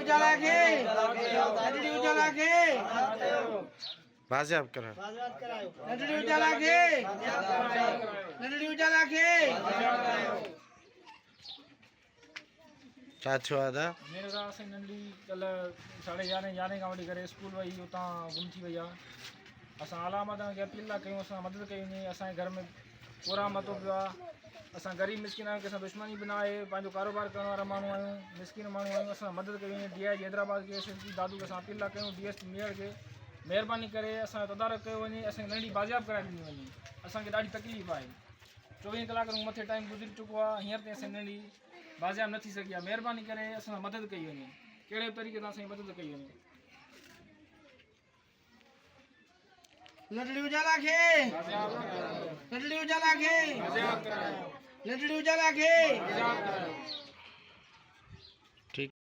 उजाला के नंढड़ी उजाला के बाजियाब करा नंढड़ी उजाला के नंढड़ी उजाला के छा थियो आहे? मेरे सां असां नंढी कल्ह 11:30 खां वठी करे स्कूल वई उतां गुम थी वई आहे। असां आलामत खे अपील था कयूं, असां मदद कई वञे। असांजे घर में कोरा मतो पियो आहे। असां ग़रीब मिसकिन आहियूं, कंहिंसां दुश्मनी बि न आहे। पंहिंजो कारोबार करण वारा माण्हू आहियूं, मिसकिन माण्हू आहियूं। असां मदद कई वञे। DIG हैदराबाद के SSP दादू खे असां अपील था कयूं, DSP मेयर खे महिरबानी करे असांजो तदारक कयो वञे, असांखे नंढी बाज़ियाब कराए ॾिनी वञे। असांखे ॾाढी तकलीफ़ आहे। 24 कलाक खां मथे टाइम गुज़री चुको आहे, हींअर ताईं असां नंढी बाज़ियाब न थी सघी आहे। महिरबानी करे असां मदद कई वञे, कहिड़े बि तरीक़े सां असांजी मदद कई वञे। नंढड़ी उजाला के नंढड़ी उजाला के नंढड़ी उजाला के